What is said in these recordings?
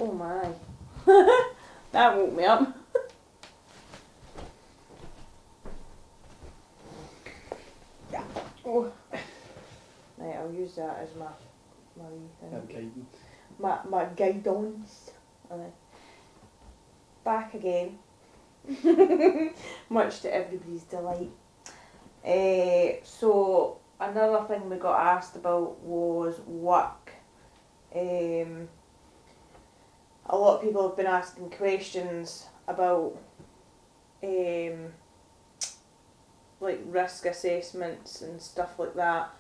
Oh my. That woke me up. Yeah. Oh. Right, I'll use that as my wee thing. Guidance. My guidance. Back again. Much to everybody's delight. So another thing we got asked about was work. A lot of people have been asking questions about like risk assessments and stuff like that.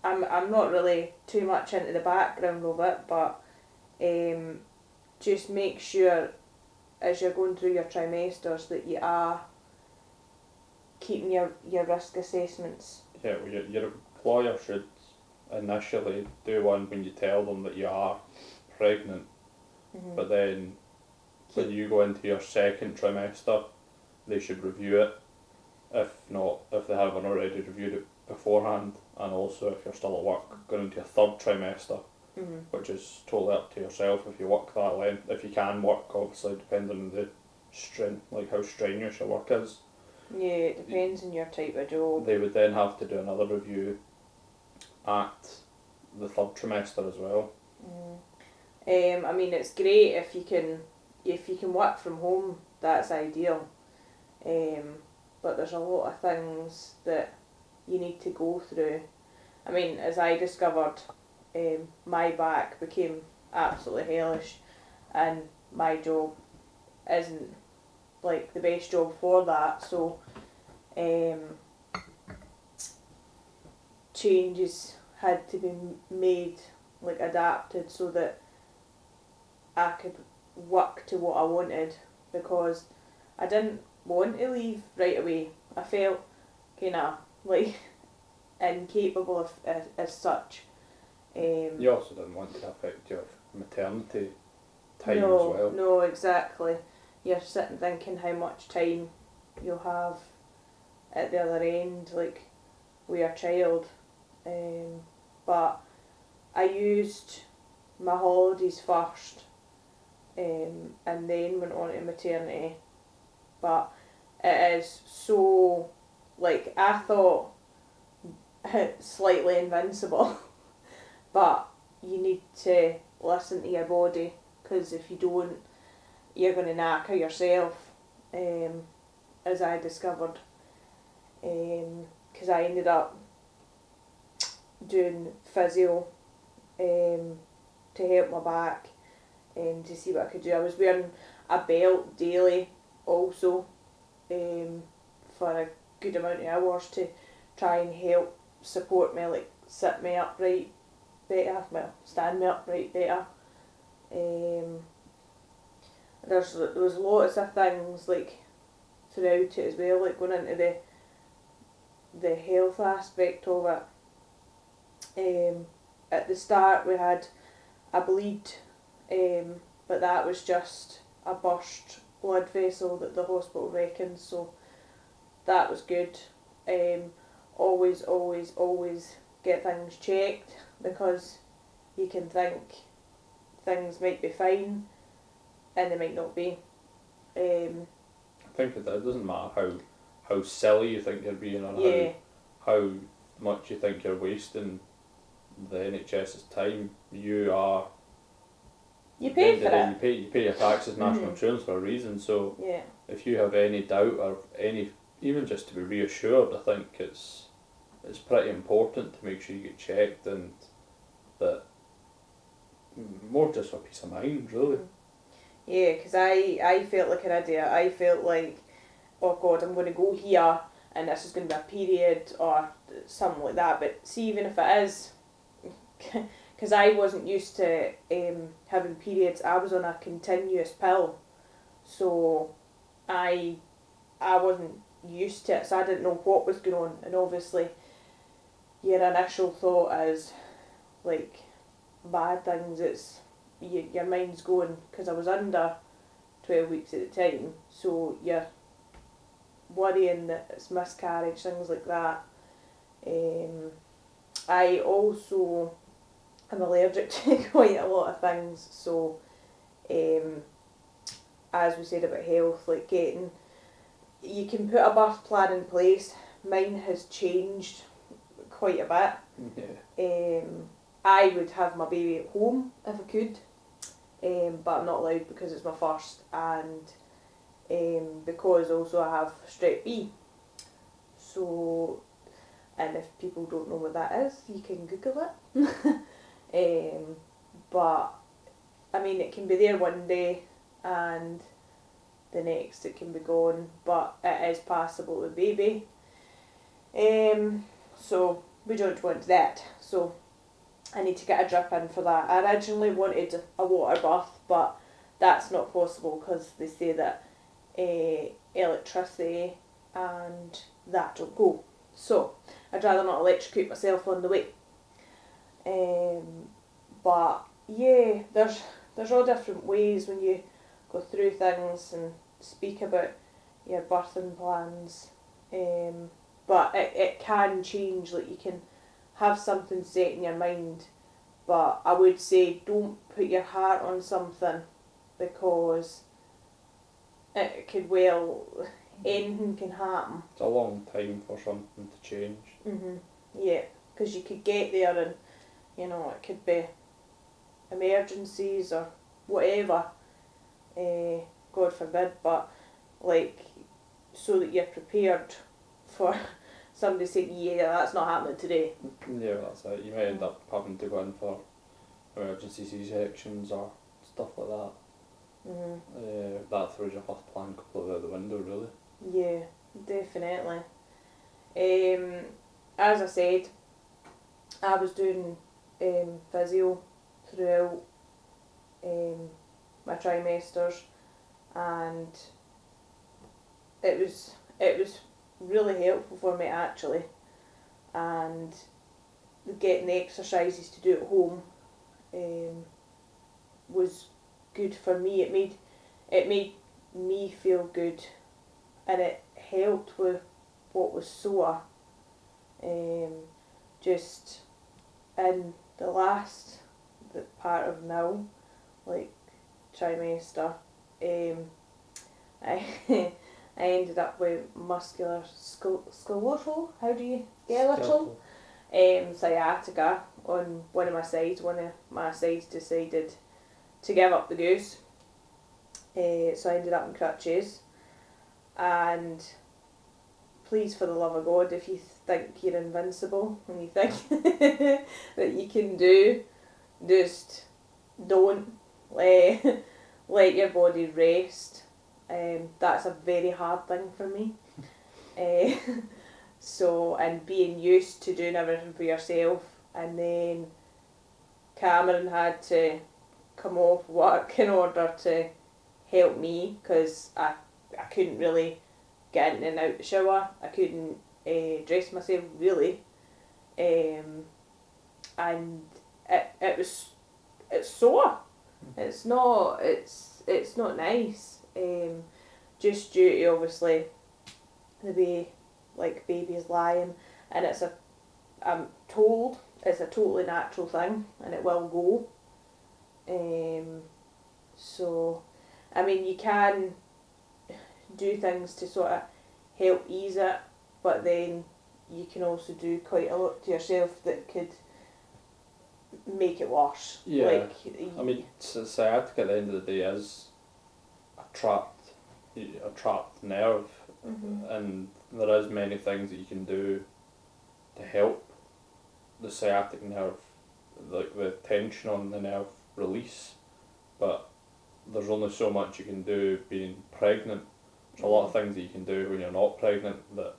I'm not really too much into the background of it, but just make sure as you're going through your trimesters that you are keeping your risk assessments. Yeah, well, your employer should initially do one when you tell them that you are pregnant, but then when you go into your second trimester, they should review it. If they haven't already reviewed it beforehand, and also if you're still at work going into your third trimester, which is totally up to yourself if you work that length. If you can work, obviously, depending on the like how strenuous your work is. Yeah, it depends on your type of job. They would then have to do another review at the third trimester as well. I mean, it's great if you can work from home. That's ideal. But there's a lot of things that you need to go through. I mean, as I discovered, my back became absolutely hellish, and my job isn't like the best job for that. So, changes had to be made, like adapted, so that I could work to what I wanted, because I didn't want to leave right away. I felt kind of like incapable of as such. You also didn't want to affect your maternity time no, as well. No, exactly. You're sitting thinking how much time you'll have at the other end, like with your child. But I used my holidays first, and then went on to maternity. But it is so, like, I thought slightly invincible, but you need to listen to your body, because if you don't, you're going to knacker yourself, as I discovered, because I ended up doing physio to help my back, to see what I could do. I was wearing a belt daily also, for a good amount of hours to try and help support me, like sit me upright better, well, stand me upright better. There was lots of things like throughout it as well, like going into the health aspect of it. At the start we had a bleed, but that was just a burst blood vessel that the hospital reckons, so that was good. Always get things checked, because you can think things might be fine and they might not be. I think it doesn't matter how silly you think you're being, or Yeah. how much you think you're wasting the NHS's time. You pay for it. You pay your taxes, national insurance for a reason. So Yeah. if you have any doubt, or even just to be reassured, I think it's pretty important to make sure you get checked, and that more just for peace of mind, really. Yeah, because I felt like an idiot. I felt like, oh God, I'm going to go here and this is going to be a period or something like that. But see, even if it is, because I wasn't used to having periods, I was on a continuous pill, so I wasn't used to it, so I didn't know what was going on. And obviously, your initial thought is like bad things. It's your mind's going, because I was under 12 weeks at the time, so you're worrying that it's miscarriage, things like that. I also I'm allergic to quite a lot of things, so as we said about health, like you can put a birth plan in place. Mine has changed quite a bit. Yeah. I would have my baby at home if I could, but I'm not allowed because it's my first, and because also I have strep B. So, and if people don't know what that is, you can Google it. But I mean, it can be there one day and the next it can be gone, but it is passable with baby. So we don't want that. So I need to get a drip in for that. I originally wanted a water bath, but that's not possible because they say that electricity and that don't go. So I'd rather not electrocute myself on the way. But yeah, there's all different ways when you go through things and speak about your birthing plans. But it can change, like you can have something set in your mind, but I would say don't put your heart on something because it could anything can happen. It's a long time for something to change. Yeah, because you could get there and, it could be emergencies or whatever, God forbid, but like, so that you're prepared for somebody saying, yeah, that's not happening today. Yeah, that's it. You might end up having to go in for emergency C-sections or stuff like that. That throws your birth plan completely out the window, really. Yeah, definitely. As I said, I was doing physio throughout my trimesters, and it was really helpful for me actually, and getting the exercises to do at home was good for me. It made me feel good, and it helped with what was sore. Just in the part of now, like trimester, I I ended up with muscular skeletal. How do you skeletal? Sciatica on one of my sides. One of my sides decided to give up the ghost. So I ended up in crutches, and please, for the love of God, if you think you're invincible and you think that you can just don't let your body rest. That's a very hard thing for me. So, and being used to doing everything for yourself, and then Cameron had to come off work in order to help me because I couldn't really get in and out the shower. I couldn't dress myself really, and it's sore. It's not nice. Just due to obviously the way like baby's lying, and I'm told it's a totally natural thing and it will go. So I mean, you can do things to sort of help ease it, but then you can also do quite a lot to yourself that could make it worse. Yeah, like, I mean, sciatica at the end of the day is a trapped nerve, and there is many things that you can do to help the sciatic nerve, like the tension on the nerve release, but there's only so much you can do being pregnant. There's a lot of things that you can do when you're not pregnant that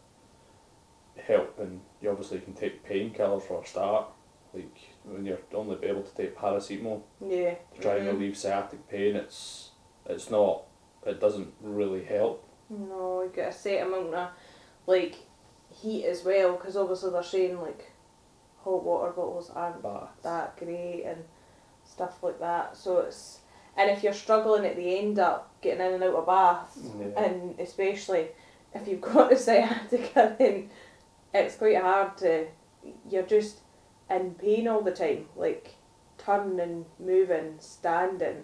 help, and you obviously can take painkillers for a start, like when you're only able to take paracetamol to try and relieve sciatic pain. It doesn't really help. No, you get a set amount of like heat as well, because obviously they're saying like hot water bottles aren't that great and stuff like that. So and if you're struggling at the end up getting in and out of baths, and especially if you've got a sciatica, then it's quite hard you're just in pain all the time. Like, turning, moving, standing.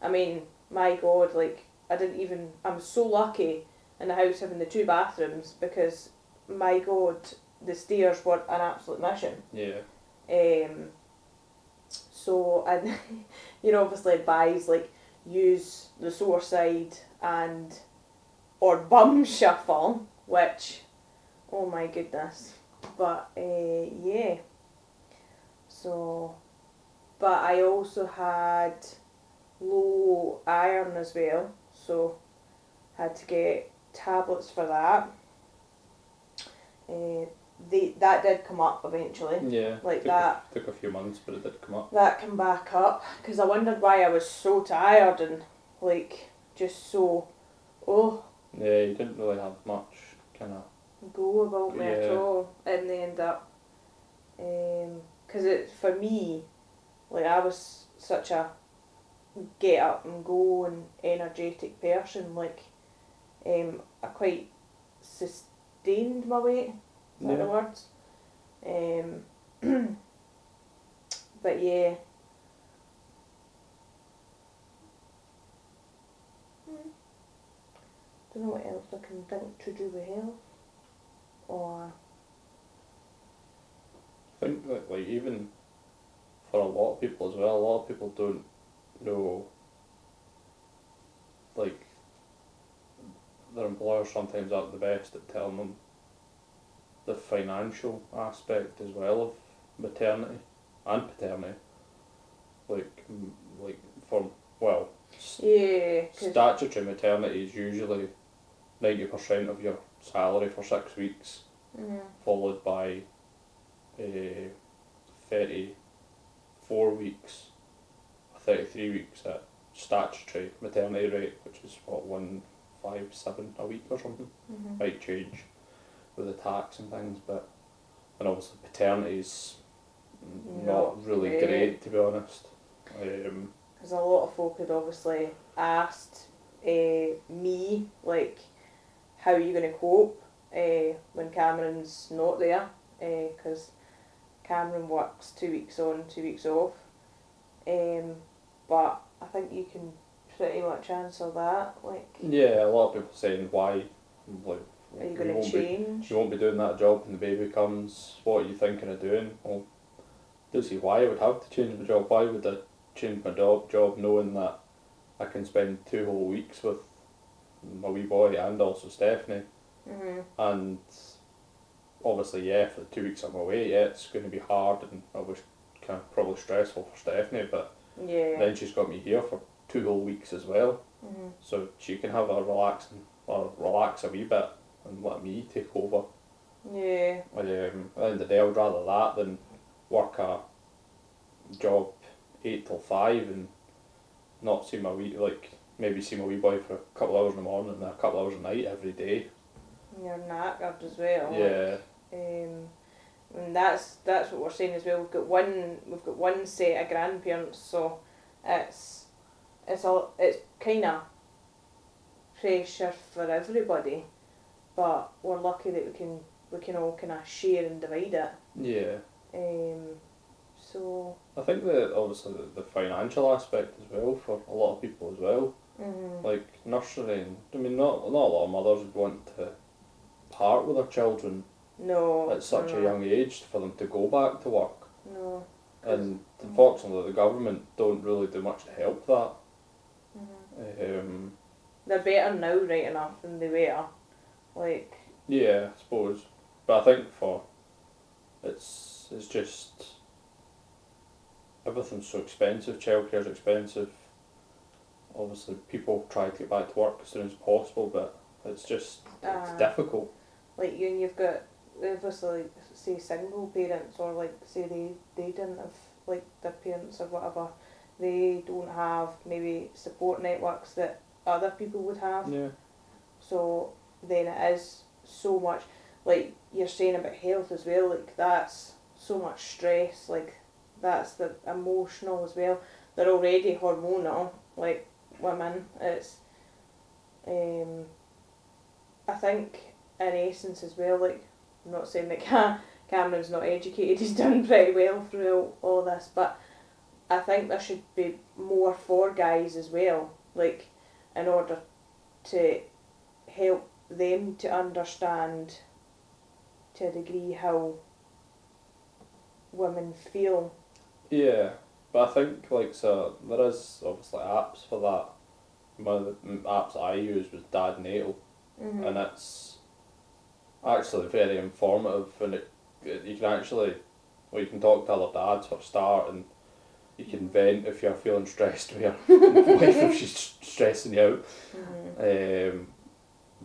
I mean, my God, like, I'm so lucky in the house having the 2 bathrooms because, my God, the stairs were an absolute mission. Yeah. So, and obviously advise, like, use the sore side or bum shuffle, which, oh my goodness. But, yeah. So, but I also had low iron as well, so had to get tablets for that. That did come up eventually. Yeah. Like took a few months, but it did come up. That came back up because I wondered why I was so tired and like just so Yeah, you didn't really have much kind of go about me at all in the end up. Because for me, like I was such a get up and go and energetic person. Like I quite sustained my weight. Is that the words? But yeah. Don't know what else I can think to do with health. Or I think that like even for a lot of people as well, a lot of people don't know like their employers sometimes aren't the best at telling them the financial aspect as well of maternity and paternity. Like statutory maternity is usually 90% of your salary for 6 weeks, followed by 34 weeks, 33 weeks at statutory maternity rate, which is what, 157 a week or something. Might change with the tax and things, and obviously paternity is not really great, to be honest. Because a lot of folk had obviously asked me, like, how are you going to cope when Cameron's not there? Because Cameron works 2 weeks on, 2 weeks off. But I think you can pretty much answer that. Like, yeah, a lot of people saying why, like, are you going to change? You won't be doing that job when the baby comes. What are you thinking of doing? Well, I don't see why I would have to change my job. Why would I change my job knowing that I can spend 2 whole weeks with my wee boy and also Stephanie? And obviously, for the 2 weeks I'm away, it's going to be hard and obviously kind of probably stressful for Stephanie, but then she's got me here for 2 whole weeks as well, so she can have relax a wee bit and let me take over. Yeah. At the end of the day, I would rather that than work a job 8 till 5 and not see maybe see my wee boy for a couple of hours in the morning and a couple of hours at night every day. You're knackered as well. Yeah. And that's what we're saying as well. We've got one set of grandparents, so it's kind of pressure for everybody, but we're lucky that we can all kind of share and divide it. Yeah. So I think that obviously the financial aspect as well for a lot of people as well. Like nursery, I mean, not a lot of mothers would want to part with their children at such a young age for them to go back to work. No. And unfortunately, the government don't really do much to help that. They're better now, right enough, than they were. Like. Yeah, I suppose, but I think it's just everything's so expensive. Childcare's expensive. Obviously, people try to get back to work as soon as possible, but it's just it's difficult. Like you've got obviously say single parents, or like say they didn't have like their parents or whatever. They don't have maybe support networks that other people would have. Yeah. So then it is so much, like you're saying about health as well, like that's so much stress, like that's the emotional as well. They're already hormonal, like women. It's I think in essence as well, like I'm not saying that Cameron's not educated, he's done pretty well through all this, but I think there should be more for guys as well, like, in order to help them to understand to a degree how women feel. Yeah, but I think like so there is obviously apps for that. One of the apps I used was Dad Natal, Mm-hmm. and it's actually very informative, and you can actually, well, you can talk to other dads for a start, and you can vent if you're feeling stressed with your wife if she's stressing you out. Mm-hmm.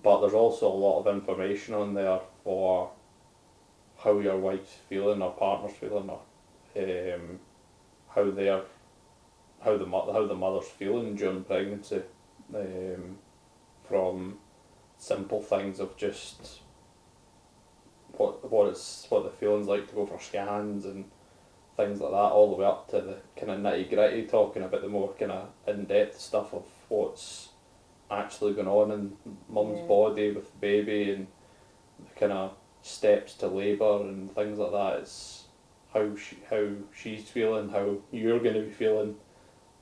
But there's also a lot of information on there for how your wife's feeling or partner's feeling, or how they're how the mother's feeling during pregnancy, from simple things of just what the feeling's like to go for scans and things like that, all the way up to the kind of nitty gritty, talking about the more kind of in depth stuff of what's actually going on in mum's Yeah. body with the baby, and the kind of steps to labour and things like that. It's how she's feeling, how you're going to be feeling.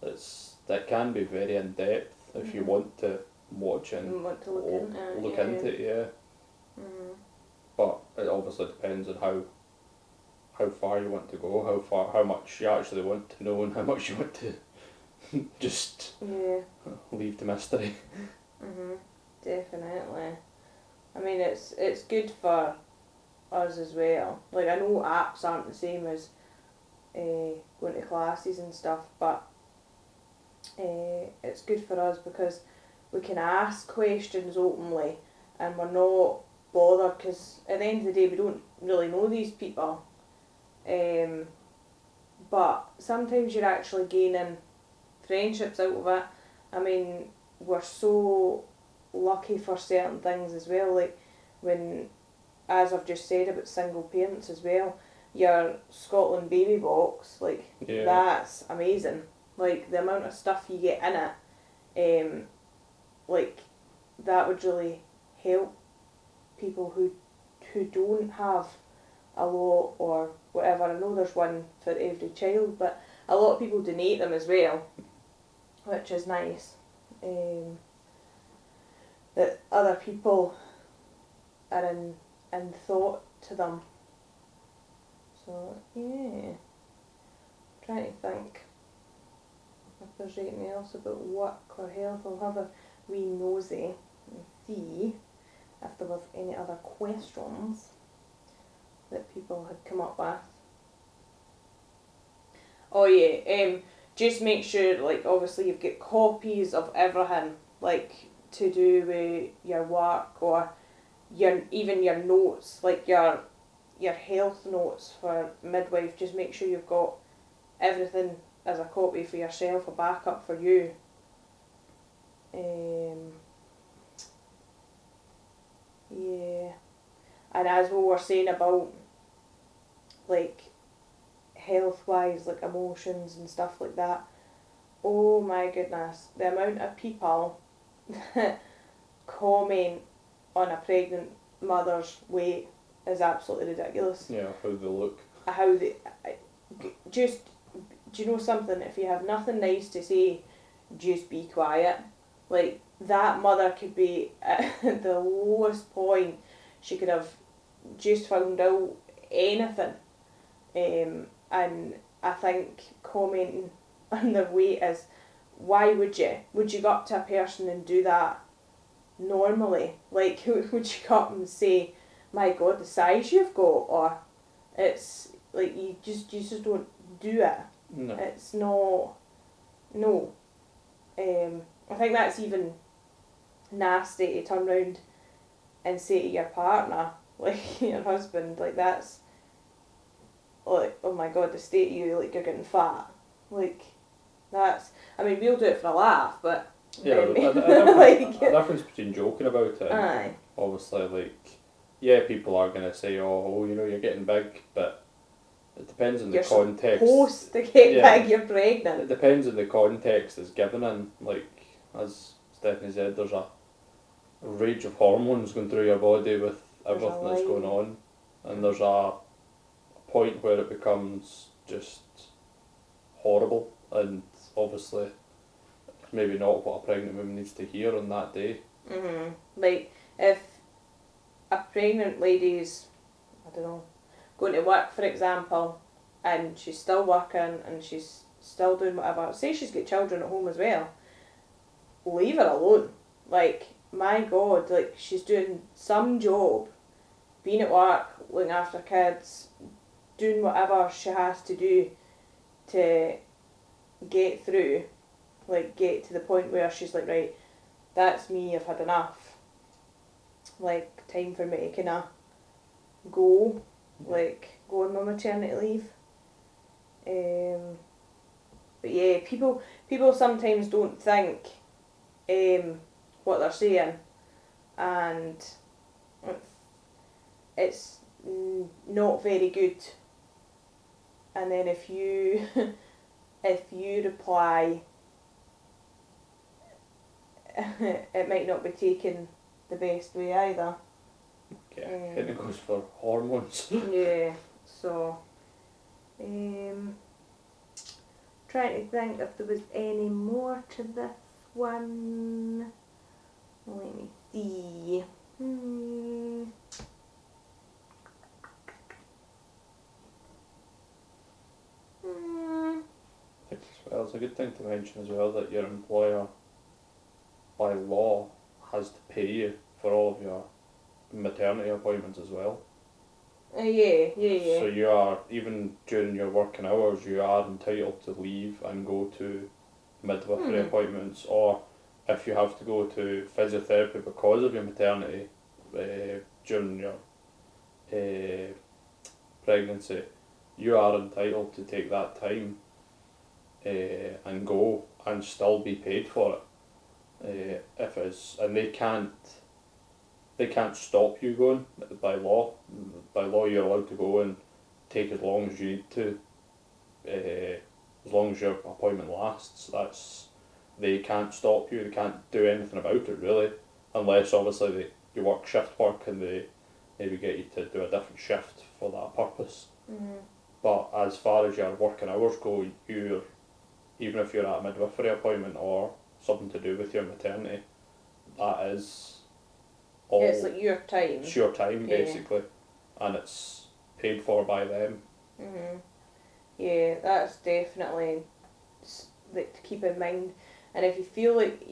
That can be very in depth if you Mhm. want to watch and Want to look into it. look Yeah. into it, yeah. Mm-hmm. But it obviously depends on how far you want to go, how much you actually want to know, and how much you want to just Yeah. leave the mystery. Definitely. I mean, it's good for us as well. Like, I know apps aren't the same as going to classes and stuff, but it's good for us because we can ask questions openly, and we're not bothered, because at the end of the day we don't really know these people. But sometimes you're actually gaining friendships out of it. I mean, we're so lucky for certain things as well, like when, as I've just said about single parents as well, your Scotland baby box, like, Yeah. that's amazing. Like, the amount of stuff you get in it, like, that would really help people who don't have a lot or whatever. I know there's one for every child, but a lot of people donate them as well, which is nice. That other people are in thought to them. So yeah, trying to think if there's anything else about work or health. I'll have a wee nosy and see if there was any other questions that people had come up with. Oh yeah, just make sure, like, obviously you've got copies of everything, like, to do with your work, or even your notes, like your health notes for midwife. Just make sure you've got everything as a copy for yourself, a backup for you. Yeah, and as we were saying about, like, health wise, like emotions and stuff like that, oh my goodness, the amount of people that comment on a pregnant mother's weight is absolutely ridiculous. Yeah, how they look. How they just, do you know something? If you have nothing nice to say, just be quiet. Like, that mother could be at the lowest point. She could have just found out anything, and I think commenting on their weight is, why would you? Would you go up to a person and do that normally? Like, would you go up and say, my God, the size you've got? Or it's like, you just don't do it. No. It's not, no. I think that's even nasty to turn round and say to your partner, like, your husband, like, that's like, oh my God, the state of you, like, you're getting fat. Like, that's, I mean, we'll do it for a laugh, but Yeah, like, a difference between joking about it and aye, obviously, like, yeah, people are going to say, oh, you know, you're getting big, but it depends on the you're context. supposed to get Yeah. big, you're It pregnant. depends on the context it's given in. Like, as Stephanie said, there's a rage of hormones going through your body with There's a everything that's going line. on, and there's a point where it becomes just horrible, and obviously maybe not what a pregnant woman needs to hear on that day. Like, if a pregnant lady's, I don't know, going to work, for example, and she's still working and she's still doing whatever, say she's got children at home as well, leave her alone. Like, my God, like, she's doing some job, being at work, looking after kids, doing whatever she has to do to get through, like, get to the point where she's like, right, that's me, I've had enough. Like, time for me to kind of go, like, go on my maternity leave. But yeah, people sometimes don't think what they're saying, and it's not very good. And then if you if you reply, it might not be taken the best way either. Yeah, and it goes for hormones. Yeah, so trying to think if there was any more to this one. Let me see. I think as well, it's a good thing to mention as well that your employer, by law, has to pay you for all of your maternity appointments as well. Yeah. So you are, even during your working hours, you are entitled to leave and go to midwifery appointments, or if you have to go to physiotherapy because of your maternity during your pregnancy, you are entitled to take that time and go and still be paid for it. If it's, and they can't stop you going by law. By law, you're allowed to go and take as long as you need to, as long as your appointment lasts. They can't stop you. They can't do anything about it really, unless obviously you work shift work and they maybe get you to do a different shift for that purpose. But as far as your working hours go, even if you're at a midwifery appointment or something to do with your maternity, that is all. It's like your time. It's your time basically, and it's paid for by them. Yeah, that's definitely like to keep in mind. And if you feel like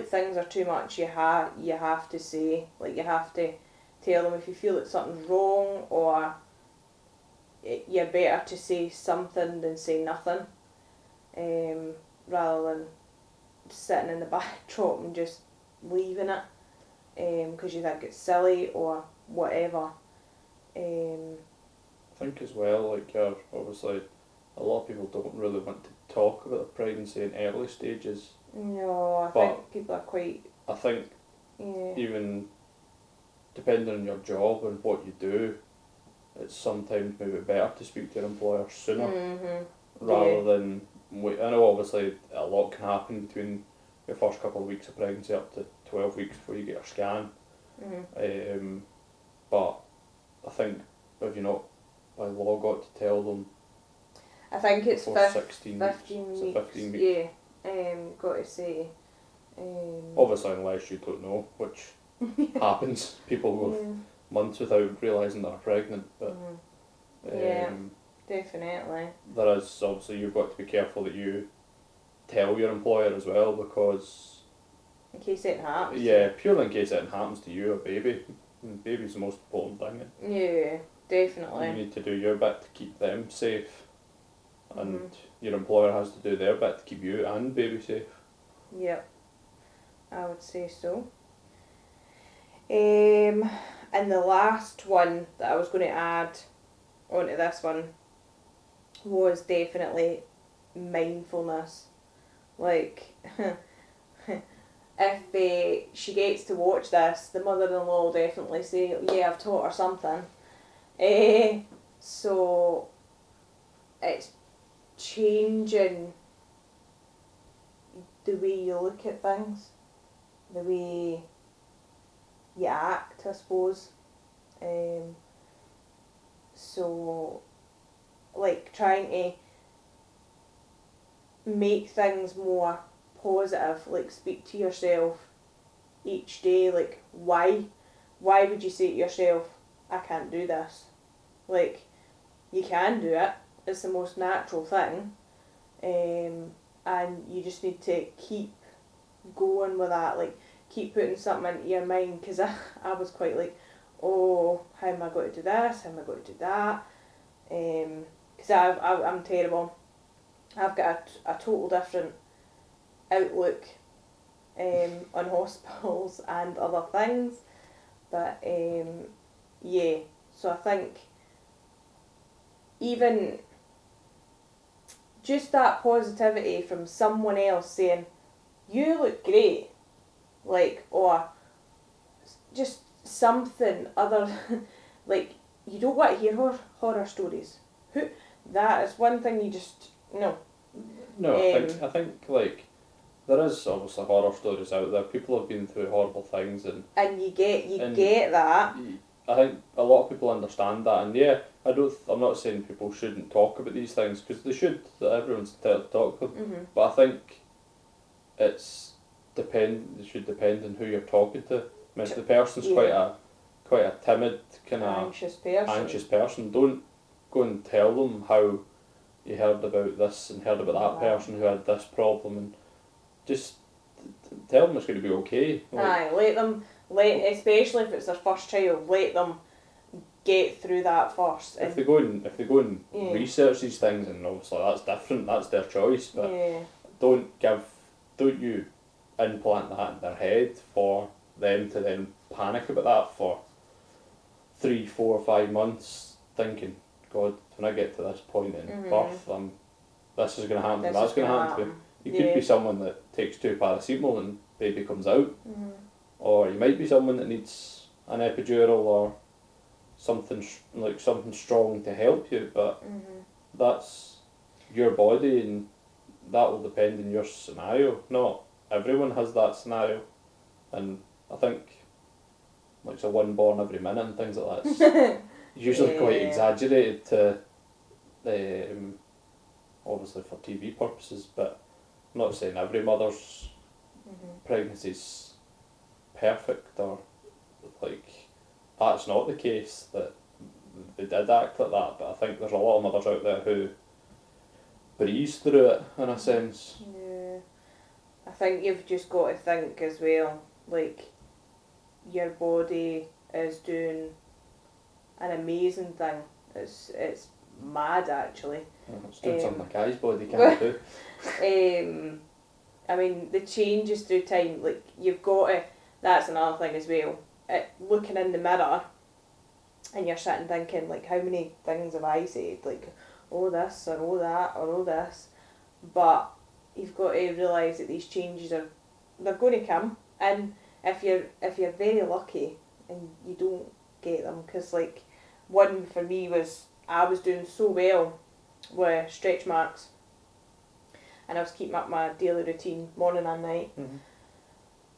things are too much, you have to say, like, you have to tell them if you feel that something's wrong, or you're better to say something than say nothing, rather than sitting in the backdrop and just leaving it because you think it's silly or whatever. I think as well, like, obviously a lot of people don't really want to talk about the pregnancy in early stages. No, I think people are quite. I think even depending on your job and what you do, it's sometimes maybe better to speak to your employer sooner rather than wait. I know obviously a lot can happen between your first couple of weeks of pregnancy up to 12 weeks before you get your scan. But I think if you're not by law got to tell them, I think it's 15 weeks. So 15 weeks. Yeah, got to say. Obviously, unless you don't know, which happens, people go months without realising they're pregnant. But yeah, definitely. There is obviously, you've got to be careful that you tell your employer as well, because in case it happens. Yeah, purely in case it happens to you or baby. Baby's the most important thing. Yeah, definitely. You need to do your bit to keep them safe, and your employer has to do their bit to keep you and baby safe. Yep, I would say so. And the last one that I was going to add onto this one was definitely mindfulness. Like, if she gets to watch this, the mother-in-law will definitely say, yeah, I've taught her something. So it's changing the way you look at things, the way you act, I suppose. So, like, trying to make things more positive. Like, speak to yourself each day. Like, why would you say to yourself, I can't do this? Like, you can do it. It's the most natural thing. And you just need to keep going with that. Like, keep putting something into your mind, because I was quite like, oh, how am I going to do this? How am I going to do that? Because I'm terrible. I've got a total different outlook on hospitals and other things. But yeah, so I think even just that positivity from someone else saying, you look great, like, or just something other, like, you don't want to hear horror stories. That is one thing you just, no. No, I think like, there is obviously horror stories out there. People have been through horrible things, and you get that. I think a lot of people understand that, and yeah, I'm not saying people shouldn't talk about these things, because they should. That everyone's entitled to talk about them. Mm-hmm. But I think it should depend on who you're talking to. I mean, if the person's quite a timid, kind of anxious person, don't go and tell them how you heard about this and heard about that person who had this problem, and just tell them it's going to be okay. Like, especially if it's their first child, let them get through that first. If they go and research these things, and obviously that's different, that's their choice, but don't you implant that in their head for them to then panic about that for 3, 4, 5 months, thinking, God, when I get to this point in birth, this is going to happen, that's going to happen to me. You could be someone that takes 2 paracetamol and baby comes out, or you might be someone that needs an epidural or something strong to help you, but that's your body, and that will depend on your scenario. Not everyone has that scenario, and I think like it's a one born every minute and things like that. It's usually quite exaggerated to, obviously for TV purposes, but I'm not saying every mother's pregnancy's perfect, or like that's not the case, that they did act like that, but I think there's a lot of mothers out there who breeze through it in a sense. Yeah, I think you've just got to think as well, like, your body is doing an amazing thing. It's mad, actually. It's doing something my guy's body can't do. I mean, the changes through time, like, you've got to, that's another thing as well, looking in the mirror, and you're sitting thinking, like, how many things have I said, like, oh this, or oh that, or oh this, but you've got to realise that these changes they're going to come, and if you're very lucky and you don't get them, because, like, one for me was, I was doing so well with stretch marks, and I was keeping up my daily routine morning and night,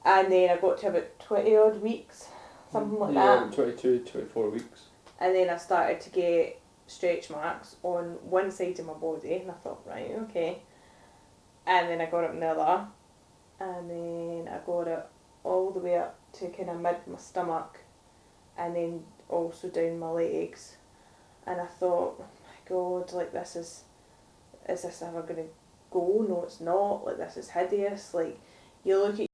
and then I got to about 20 odd weeks, something like that. 22, 24 weeks. And then I started to get stretch marks on one side of my body, and I thought, right, okay. And then I got it on the other, and then I got it all the way up to kind of mid my stomach, and then also down my legs. And I thought, oh my God, like, is this ever going to go? No, it's not. Like, this is hideous. Like, you look at